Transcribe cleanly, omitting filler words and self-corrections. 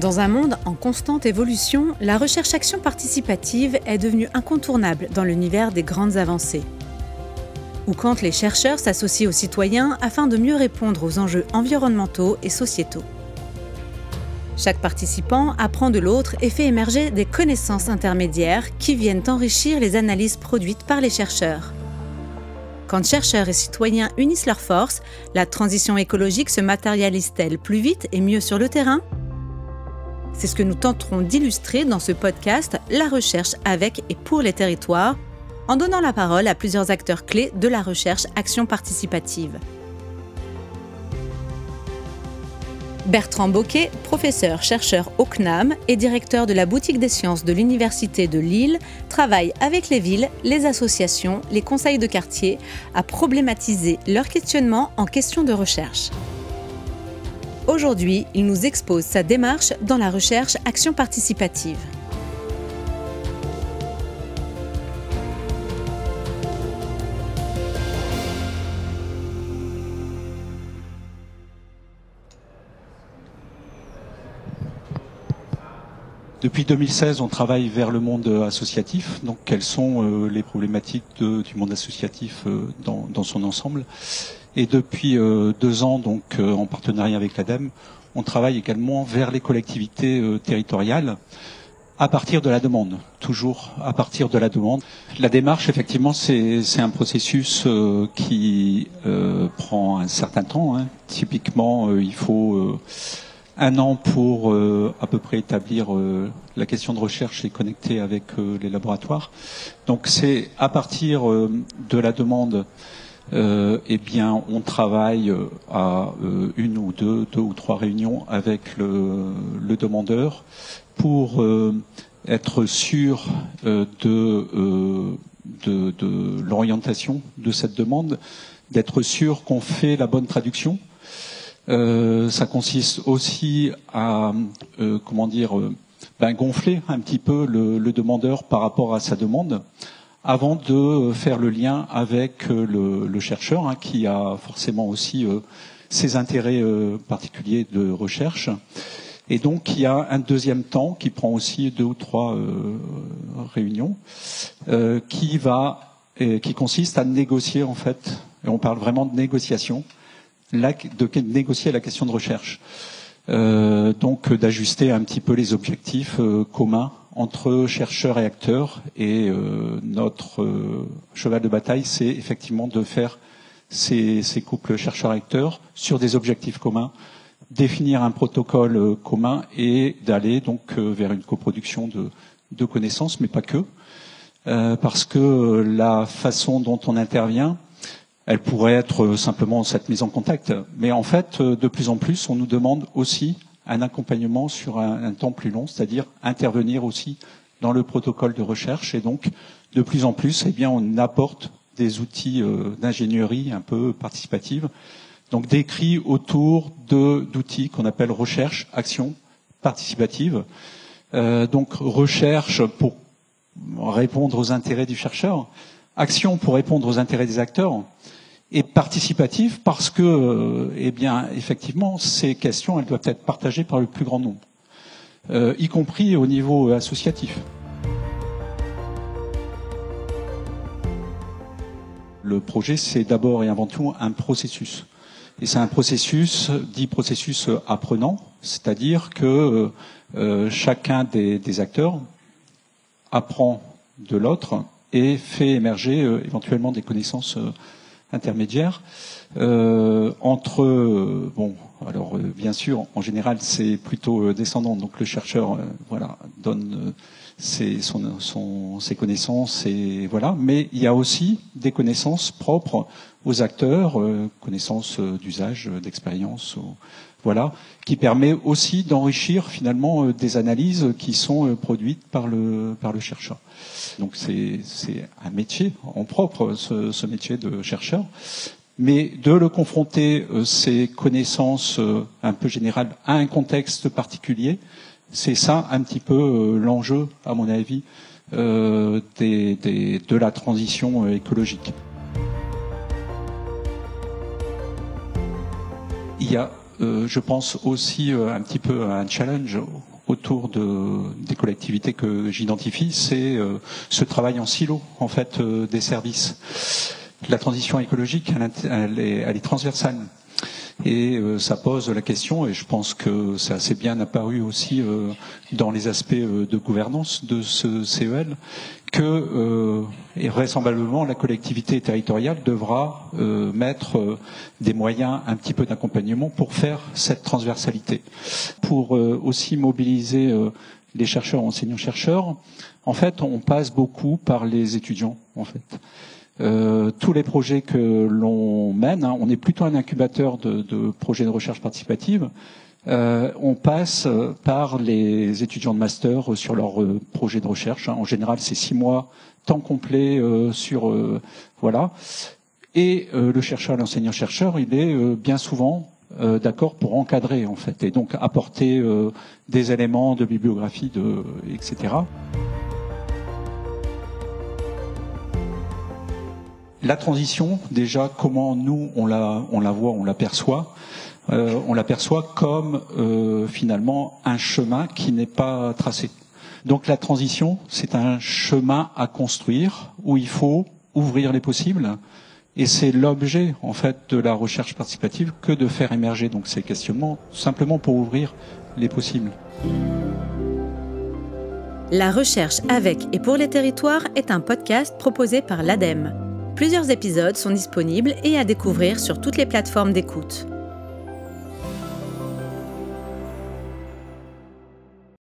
Dans un monde en constante évolution, la recherche-action participative est devenue incontournable dans l'univers des grandes avancées. Ou quand les chercheurs s'associent aux citoyens afin de mieux répondre aux enjeux environnementaux et sociétaux. Chaque participant apprend de l'autre et fait émerger des connaissances intermédiaires qui viennent enrichir les analyses produites par les chercheurs. Quand chercheurs et citoyens unissent leurs forces, la transition écologique se matérialise-t-elle plus vite et mieux sur le terrain ? C'est ce que nous tenterons d'illustrer dans ce podcast « La recherche avec et pour les territoires » en donnant la parole à plusieurs acteurs clés de la recherche action participative. Bertrand Bocquet, professeur-chercheur au CNAM et directeur de la boutique des sciences de l'Université de Lille, travaille avec les villes, les associations, les conseils de quartier à problématiser leurs questionnements en question de recherche. Aujourd'hui, il nous expose sa démarche dans la recherche action participative. Depuis 2016, on travaille vers le monde associatif. Donc, quelles sont les problématiques du monde associatif dans son ensemble? Et depuis 2 ans, donc en partenariat avec l'ADEME, on travaille également vers les collectivités territoriales à partir de la demande, toujours à partir de la demande. La démarche, effectivement, c'est un processus qui prend un certain temps. Typiquement, il faut 1 an pour à peu près établir la question de recherche et connecter avec les laboratoires. Donc c'est à partir de la demande, eh bien on travaille à 1 ou 2 ou 3 réunions avec le demandeur pour être sûr de l'orientation de cette demande, d'être sûr qu'on fait la bonne traduction. Ça consiste aussi à gonfler un petit peu le demandeur par rapport à sa demande avant de faire le lien avec le chercheur qui a forcément aussi ses intérêts particuliers de recherche. Et donc il y a un deuxième temps qui prend aussi 2 ou 3 réunions qui consiste à négocier en fait, et on parle vraiment de négociation, de négocier la question de recherche. Donc d'ajuster un petit peu les objectifs communs entre chercheurs et acteurs. Et notre cheval de bataille, c'est effectivement de faire ces couples chercheurs-acteurs sur des objectifs communs, définir un protocole commun et d'aller donc vers une coproduction de connaissances, mais pas que. Parce que la façon dont on intervient, elle pourrait être simplement cette mise en contact. Mais en fait, de plus en plus, on nous demande aussi un accompagnement sur un temps plus long, c'est-à-dire intervenir aussi dans le protocole de recherche. Et donc, de plus en plus, eh bien, on apporte des outils d'ingénierie un peu participative, donc décrits autour d'outils qu'on appelle recherche, action participative. Donc, recherche pour répondre aux intérêts du chercheur, action pour répondre aux intérêts des acteurs, et participative parce que, eh bien, effectivement, ces questions, elles doivent être partagées par le plus grand nombre, y compris au niveau associatif. Le projet, c'est d'abord et avant tout un processus. Et c'est un processus, dit processus apprenant, c'est-à-dire que chacun des acteurs apprend de l'autre et fait émerger éventuellement des connaissances intermédiaires entre bien sûr en général c'est plutôt descendant, donc le chercheur donne ses connaissances et voilà, mais il y a aussi des connaissances propres aux acteurs, connaissances d'usage, d'expérience, voilà, qui permet aussi d'enrichir finalement des analyses qui sont produites par le chercheur. Donc c'est un métier en propre, ce métier de chercheur, mais de le confronter ces connaissances un peu générales à un contexte particulier, c'est ça un petit peu l'enjeu, à mon avis, de la transition écologique. Il y a je pense aussi un petit peu un challenge autour des collectivités que j'identifie, c'est ce travail en silo en fait des services. La transition écologique, elle est transversale. Et ça pose la question, et je pense que c'est assez bien apparu aussi dans les aspects de gouvernance de ce CEL, que et vraisemblablement la collectivité territoriale devra mettre des moyens, un petit peu d'accompagnement pour faire cette transversalité. Pour aussi mobiliser les chercheurs, enseignants-chercheurs, en fait, on passe beaucoup par les étudiants, en fait. Tous les projets que l'on mène, on est plutôt un incubateur de projets de recherche participative. On passe par les étudiants de master sur leur projet de recherche. En général, c'est 6 mois, temps complet voilà. Et le chercheur, l'enseignant-chercheur, il est bien souvent d'accord pour encadrer en fait, et donc apporter des éléments de bibliographie, etc. La transition, déjà, comment nous on la voit, on l'aperçoit. On l'aperçoit comme finalement un chemin qui n'est pas tracé. Donc la transition, c'est un chemin à construire où il faut ouvrir les possibles. Et c'est l'objet en fait de la recherche participative que de faire émerger donc ces questionnements simplement pour ouvrir les possibles. La recherche avec et pour les territoires est un podcast proposé par l'ADEME. Plusieurs épisodes sont disponibles et à découvrir sur toutes les plateformes d'écoute.